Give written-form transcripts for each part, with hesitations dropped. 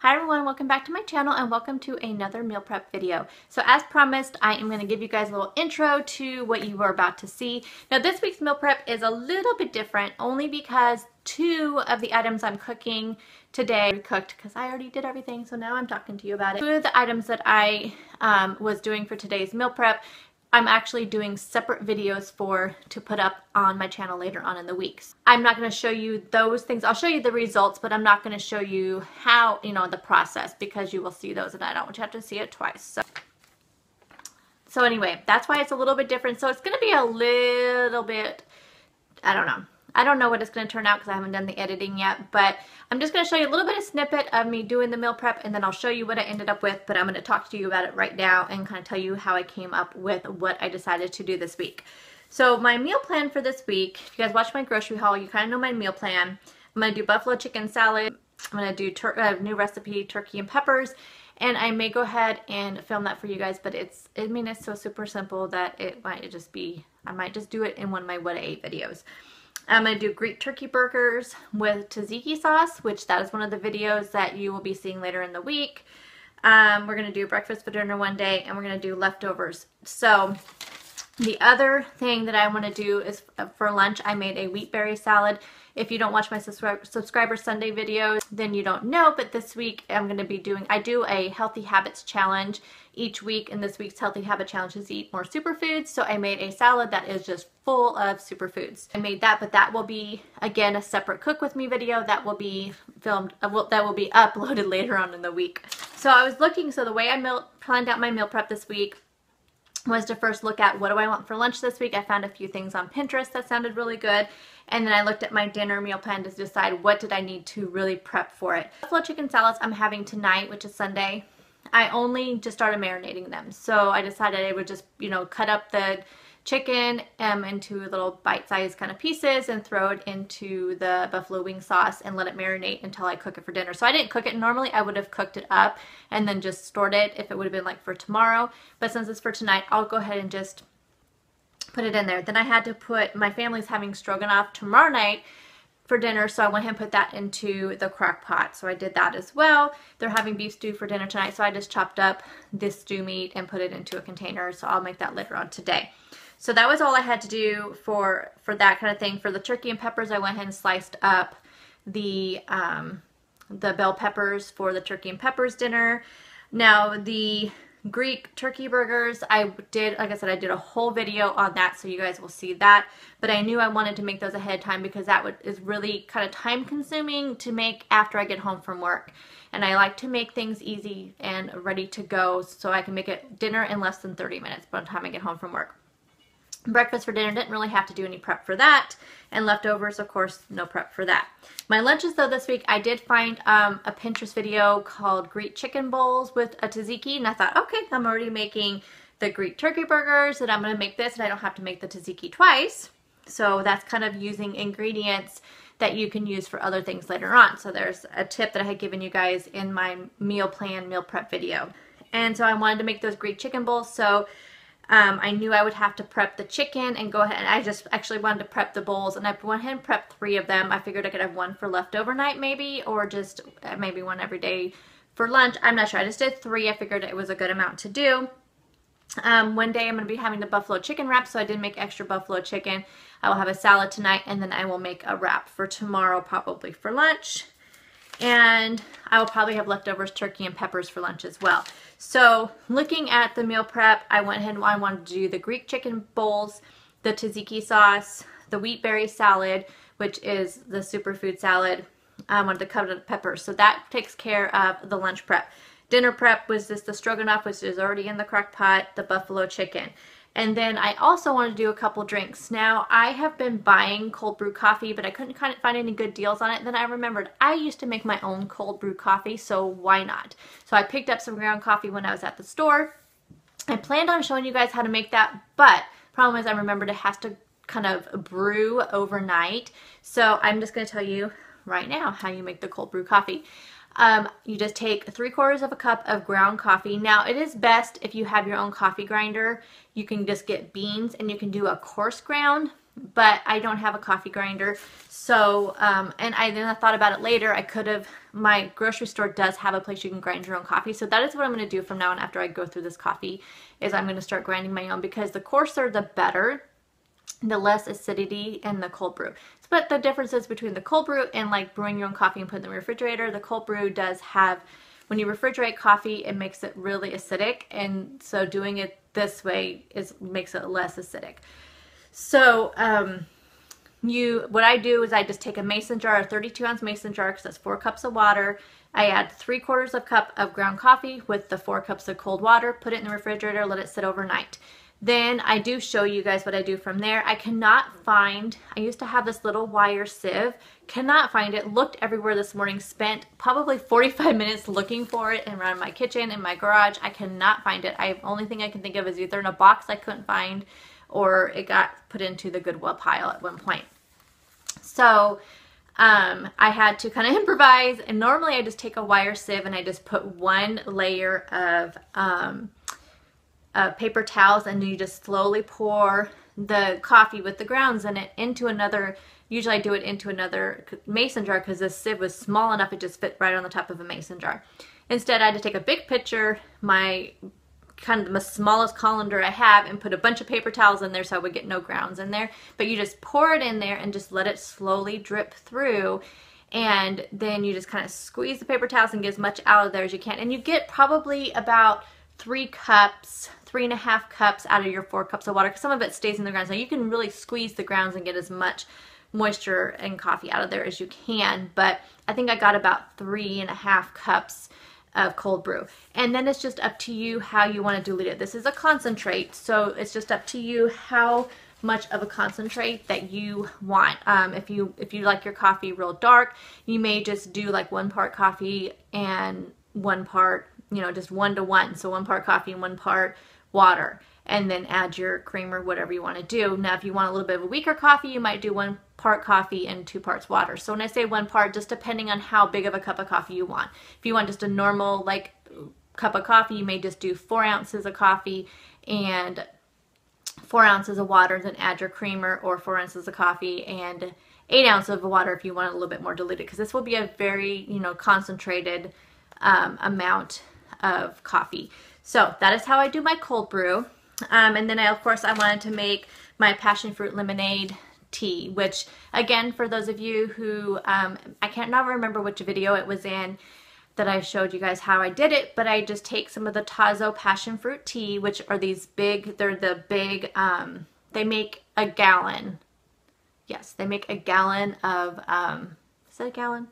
Hi everyone, welcome back to my channel and welcome to another meal prep video. So as promised, I am going to give you guys a little intro to what you are about to see. Now this week's meal prep is a little bit different only because two of the items I'm cooking today are cooked because I already did everything, so now I'm talking to you about it. Two of the items that I was doing for today's meal prep, I'm actually doing separate videos to put up on my channel later on in the weeks. I'm not going to show you those things. I'll show you the results, but I'm not going to show you how, the process, because you will see those and I don't want you to have to see it twice. So anyway, that's why it's a little bit different. So it's going to be a little bit, I don't know. I don't know what it's going to turn out because I haven't done the editing yet, but I'm just going to show you a little bit of snippet of me doing the meal prep and then I'll show you what I ended up with, but I'm going to talk to you about it right now and kind of tell you how I came up with what I decided to do this week. So my meal plan for this week, if you guys watch my grocery haul, you kind of know my meal plan. I'm going to do buffalo chicken salad. I'm going to do new recipe, turkey and peppers, and I may go ahead and film that for you guys, but it's so super simple that it might just be, I might just do it in one of my what I ate videos. I'm going to do Greek turkey burgers with tzatziki sauce, which that is one of the videos that you will be seeing later in the week. We're going to do breakfast for dinner one day, and we're going to do leftovers. So the other thing that I want to do is for lunch, I made a wheat berry salad. If you don't watch my subscriber Sunday videos, then you don't know, but this week I'm going to be I do a healthy habits challenge each week, and this week's healthy habit challenge is to eat more superfoods. So I made a salad that is just full of superfoods. I made that, but that will be, again, a separate cook with me video that will be filmed, that will be uploaded later on in the week. So I was looking, so the way I planned out my meal prep this week was to first look at what do I want for lunch this week. I found a few things on Pinterest that sounded really good. And then I looked at my dinner meal plan to decide what did I need to really prep for it. Buffalo chicken salads I'm having tonight, which is Sunday. I only just started marinating them. So I decided I would just, cut up the chicken into little bite-sized kind of pieces and throw it into the buffalo wing sauce and let it marinate until I cook it for dinner. So I didn't cook it. Normally I would have cooked it up and then just stored it if it would have been like for tomorrow. But since it's for tonight, I'll go ahead and just put it in there. Then I had to put, my family's having stroganoff tomorrow night for dinner, so I went ahead and put that into the crock pot. So I did that as well. They're having beef stew for dinner tonight, so I just chopped up this stew meat and put it into a container, so I'll make that later on today. So that was all I had to do for that kind of thing. For the turkey and peppers, I went ahead and sliced up the bell peppers for the turkey and peppers dinner. Now the Greek turkey burgers, like I said, I did a whole video on that, so you guys will see that. But I knew I wanted to make those ahead of time because that is really kind of time consuming to make after I get home from work. And I like to make things easy and ready to go so I can make it dinner in less than 30 minutes by the time I get home from work. Breakfast for dinner, didn't really have to do any prep for that. And leftovers, of course, no prep for that. My lunches, though, this week, I did find a Pinterest video called Greek chicken bowls with a tzatziki. And I thought, okay, I'm already making the Greek turkey burgers, and I'm going to make this, and I don't have to make the tzatziki twice. So that's kind of using ingredients that you can use for other things later on. So there's a tip that I had given you guys in my meal prep video. And so I wanted to make those Greek chicken bowls. So I knew I would have to prep the chicken and go ahead, and I just actually wanted to prep the bowls, and I went ahead and prepped 3 of them. I figured I could have one for leftover night maybe, or just maybe one every day for lunch. I'm not sure. I just did 3. I figured it was a good amount to do. One day I'm going to be having the buffalo chicken wrap, so I did make extra buffalo chicken. I will have a salad tonight, and then I will make a wrap for tomorrow, probably for lunch. And I will probably have leftovers turkey and peppers for lunch as well. So looking at the meal prep, I went ahead and I wanted to do the Greek chicken bowls, the tzatziki sauce, the wheat berry salad, which is the superfood salad. I wanted to cover the peppers. So that takes care of the lunch prep. Dinner prep was just the stroganoff, which is already in the crock pot, the buffalo chicken. And then I also wanted to do a couple drinks. Now, I have been buying cold brew coffee, but I couldn't find any good deals on it. Then I remembered I used to make my own cold brew coffee, so why not? So I picked up some ground coffee when I was at the store. I planned on showing you guys how to make that, but problem is I remembered it has to kind of brew overnight. So I'm just going to tell you right now how you make the cold brew coffee. You just take 3/4 of a cup of ground coffee. Now, it is best if you have your own coffee grinder. You can just get beans and you can do a coarse ground. but I don't have a coffee grinder. So, and then I thought about it later. I could have, my grocery store does have a place you can grind your own coffee. So that is what I'm going to do from now on after I go through this coffee, is I'm going to start grinding my own, because the coarser the better, the less acidity in the cold brew. But the difference is between the cold brew and like brewing your own coffee and putting it in the refrigerator. The cold brew does have, when you refrigerate coffee, it makes it really acidic, and so doing it this way makes it less acidic. So what I do is I just take a mason jar, a 32-ounce mason jar, because that's 4 cups of water. I add 3/4 cup of ground coffee with the 4 cups of cold water, put it in the refrigerator, let it sit overnight. Then I do show you guys what I do from there. I cannot find, I used to have this little wire sieve, cannot find it, looked everywhere this morning, spent probably 45 minutes looking for it around my kitchen, in my garage. I cannot find it. Only thing I can think of is either in a box I couldn't find, or it got put into the Goodwill pile at one point. So I had to kind of improvise, and normally I just take a wire sieve and I just put 1 layer of paper towels, and you just slowly pour the coffee with the grounds in it into another, usually I do it into another mason jar, because this sieve was small enough it just fit right on the top of a mason jar. Instead, I had to take a big pitcher, my kind of the smallest colander I have, and put a bunch of paper towels in there so I would get no grounds in there. But you just pour it in there and just let it slowly drip through, and then you just kind of squeeze the paper towels and get as much out of there as you can, and you get probably about 3 cups, 3.5 cups out of your 4 cups of water, because some of it stays in the grounds. Now you can really squeeze the grounds and get as much moisture and coffee out of there as you can, but I think I got about 3.5 cups of cold brew. And then it's just up to you how you want to dilute it. This is a concentrate, so it's just up to you how much of a concentrate that you want. If you like your coffee real dark, you may just do like 1 part coffee and 1 part, you know, just 1 to 1. So 1 part coffee and 1 part water, and then add your cream or whatever you want to do. Now, if you want a little bit of a weaker coffee, you might do 1 part coffee and 2 parts water. So when I say 1 part, just depending on how big of a cup of coffee you want. If you want just a normal like cup of coffee, you may just do 4 ounces of coffee and 4 ounces of water, then add your creamer, or 4 ounces of coffee and 8 ounces of water if you want it a little bit more diluted, because this will be a very, you know, concentrated amount of coffee. So that is how I do my cold brew. And then of course I wanted to make my passion fruit lemonade tea, which again, for those of you who, I can't now remember which video it was in that I showed you guys how I did it, but I just take some of the Tazo passion fruit tea, which are these big, they're the big, they make a gallon. Yes, they make a gallon of, is that a gallon?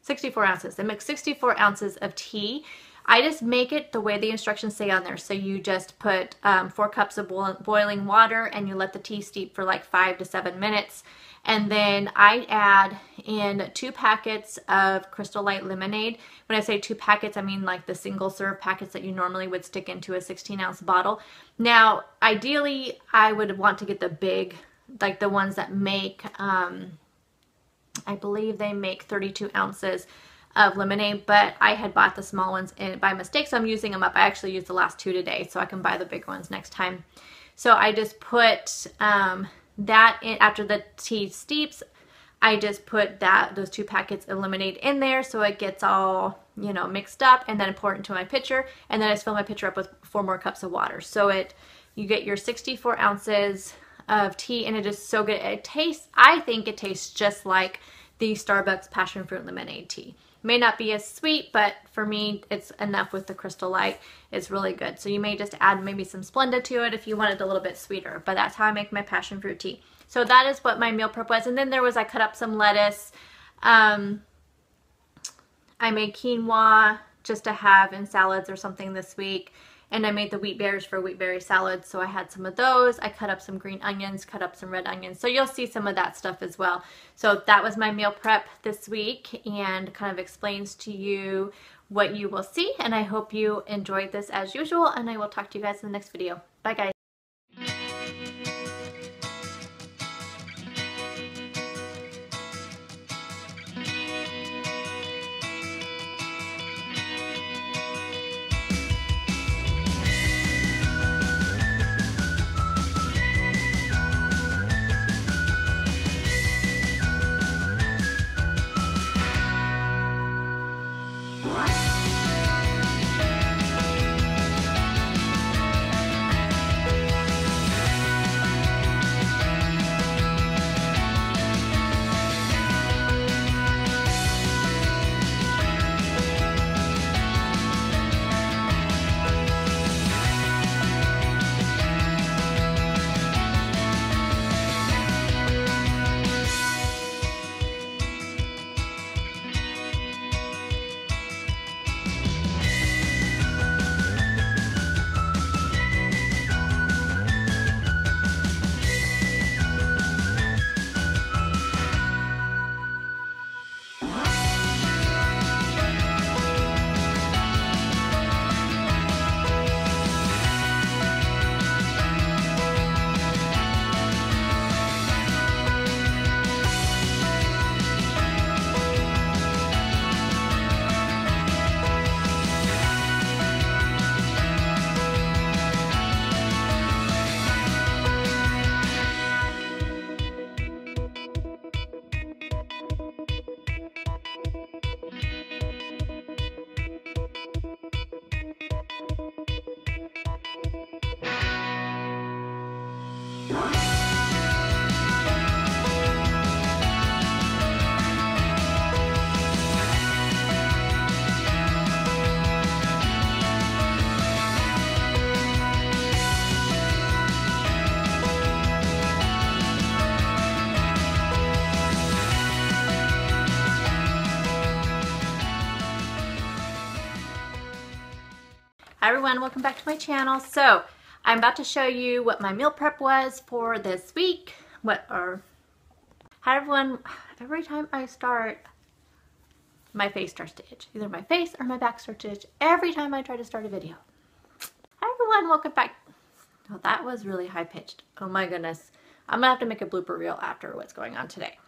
64 ounces. They make 64 ounces of tea. I just make it the way the instructions say on there. So you just put 4 cups of boiling water, and you let the tea steep for like 5 to 7 minutes. And then I add in 2 packets of Crystal Light lemonade. When I say 2 packets, I mean like the single serve packets that you normally would stick into a 16-ounce bottle. Now, ideally, I would want to get the big, like the ones that make, I believe they make 32 ounces of lemonade, but I had bought the small ones by mistake, so I'm using them up. I actually used the last 2 today, so I can buy the big ones next time. So I just put that in after the tea steeps. I just put those 2 packets of lemonade in there, so it gets all, you know, mixed up, and then pour it into my pitcher, and then I just fill my pitcher up with 4 more cups of water. So you get your 64 ounces of tea, and it is so good. It tastes, I think it tastes just like the Starbucks passion fruit lemonade tea. May not be as sweet, but for me, it's enough with the Crystal Light. It's really good. So you may just add maybe some Splenda to it if you want it a little bit sweeter, but that's how I make my passion fruit tea. So that is what my meal prep was. And then I cut up some lettuce. I made quinoa just to have in salads or something this week. And I made the wheat berries for wheat berry salad, so I had some of those. I cut up some green onions, cut up some red onions. So you'll see some of that stuff as well. So that was my meal prep this week, and kind of explains to you what you will see. And I hope you enjoyed this as usual, and I will talk to you guys in the next video. Bye, guys. Hi everyone, welcome back to my channel. So I'm about to show you what my meal prep was for this week. Hi everyone, every time I start, my face starts to itch. Either my face or my back starts to itch every time I try to start a video. Hi everyone, welcome back. Oh, that was really high pitched. Oh my goodness. I'm gonna have to make a blooper reel after what's going on today.